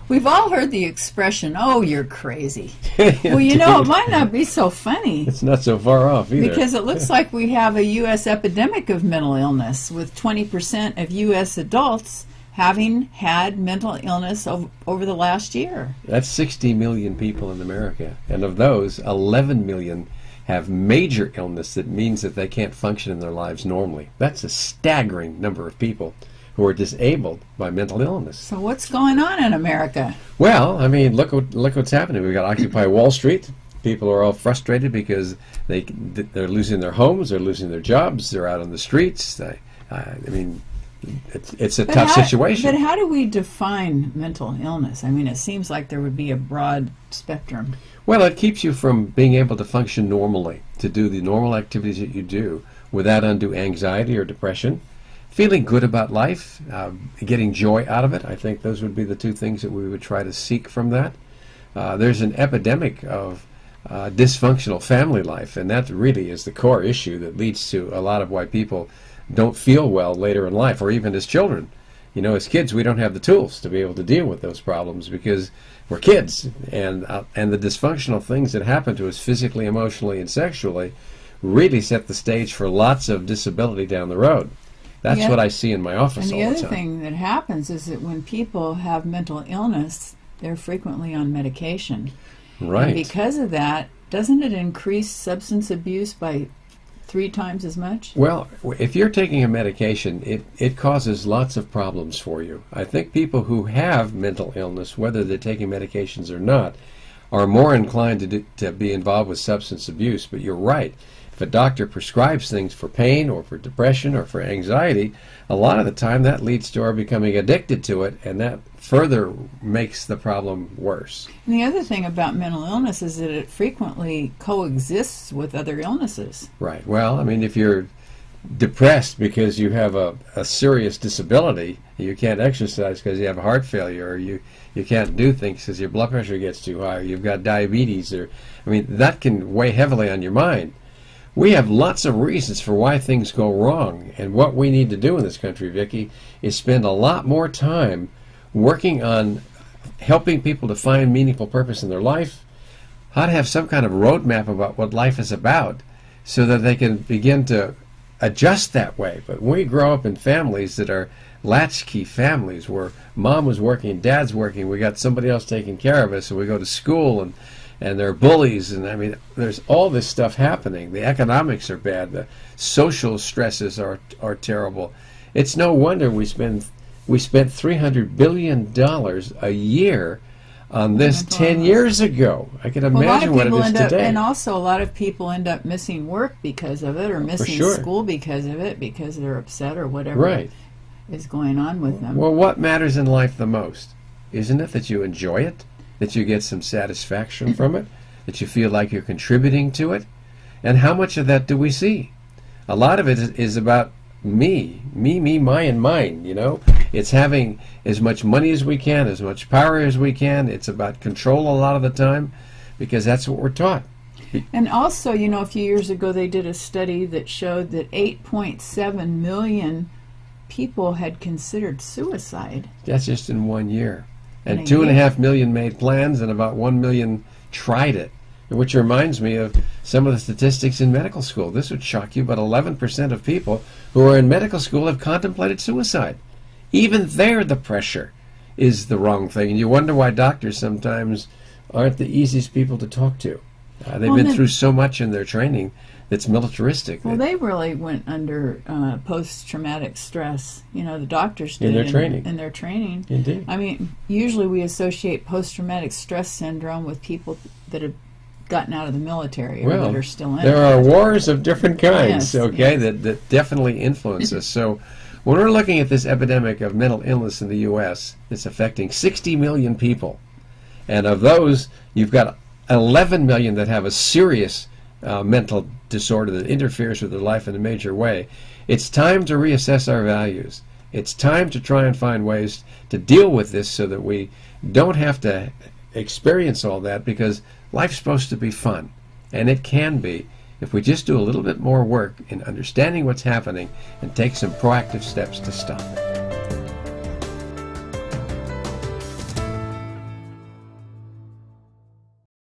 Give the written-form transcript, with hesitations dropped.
We've all heard the expression, "Oh, you're crazy." Well, you know, it might not be so funny. It's not so far off either. Because it looks like we have a U.S. epidemic of mental illness, with 20% of U.S. adults having had mental illness over the last year. That's 60 million people in America. And of those, 11 million have major illness that means that they can't function in their lives normally. That's a staggering number of people who are disabled by mental illness. So what's going on in America? Well, I mean, look what's happening. We've got Occupy Wall Street. People are all frustrated because they're losing their homes, they're losing their jobs, they're out on the streets. I mean, it's a tough situation. But how do we define mental illness? I mean, it seems like there would be a broad spectrum. Well, it keeps you from being able to function normally, to do the normal activities that you do without undue anxiety or depression. Feeling good about life, getting joy out of it. I think those would be the two things that we would try to seek from that. There's an epidemic of dysfunctional family life, and that really is the core issue that leads to a lot of why people don't feel well later in life, or even as children. You know, as kids, we don't have the tools to be able to deal with those problems because we're kids, and the dysfunctional things that happen to us physically, emotionally, and sexually really set the stage for lots of disability down the road. That's what I see in my office all the time. And the other thing that happens is that when people have mental illness, they're frequently on medication. Right. And because of that, doesn't it increase substance abuse by 3 times as much? Well, if you're taking a medication, it causes lots of problems for you. I think people who have mental illness, whether they're taking medications or not, are more inclined to be involved with substance abuse. But you're right. If a doctor prescribes things for pain or for depression or for anxiety, a lot of the time that leads to our becoming addicted to it, and that further makes the problem worse. And the other thing about mental illness is that it frequently coexists with other illnesses. Right. Well, I mean, if you're depressed because you have a serious disability, you can't exercise because you have heart failure, or you can't do things because your blood pressure gets too high, or you've got diabetes, or, I mean, that can weigh heavily on your mind. We have lots of reasons for why things go wrong, and what we need to do in this country, Vicki, is spend a lot more time working on helping people to find meaningful purpose in their life, how to have some kind of roadmap about what life is about, so that they can begin to adjust that way. But when we grow up in families that are latchkey families, where mom was working, dad's working, we got somebody else taking care of us, and we go to school, and there are bullies, and I mean, there's all this stuff happening. The economics are bad. The social stresses are terrible. It's no wonder we spent $300 billion a year on this 10 years ago. I can imagine what it is today. And also, a lot of people end up missing work because of it, or missing school because of it, because they're upset or whatever is going on with them. Well, what matters in life the most? Isn't it that you enjoy it? That you get some satisfaction from it, that you feel like you're contributing to it? And how much of that do we see? A lot of it is about me, my, and mine, you know. It's having as much money as we can, as much power as we can. It's about control a lot of the time, because that's what we're taught. And also, you know, a few years ago they did a study that showed that 8.7 million people had considered suicide. That's just in 1 year. And 2.5 million made plans, and about 1 million tried it. Which reminds me of some of the statistics in medical school. This would shock you, but 11% of people who are in medical school have contemplated suicide. Even there, the pressure is the wrong thing. And you wonder why doctors sometimes aren't the easiest people to talk to. They've been through so much in their training that's militaristic. Well, they really went under post-traumatic stress. You know, the doctors did in their training. In their training. Indeed. I mean, usually we associate post-traumatic stress syndrome with people that have gotten out of the military or that are still in it. There are wars of different kinds, that definitely influence us. So when we're looking at this epidemic of mental illness in the U.S., it's affecting 60 million people. And of those, you've got 11 million that have a serious mental disorder that interferes with their life in a major way. It's time to reassess our values. It's time to try and find ways to deal with this so that we don't have to experience all that, because life's supposed to be fun, and it can be if we just do a little bit more work in understanding what's happening and take some proactive steps to stop it.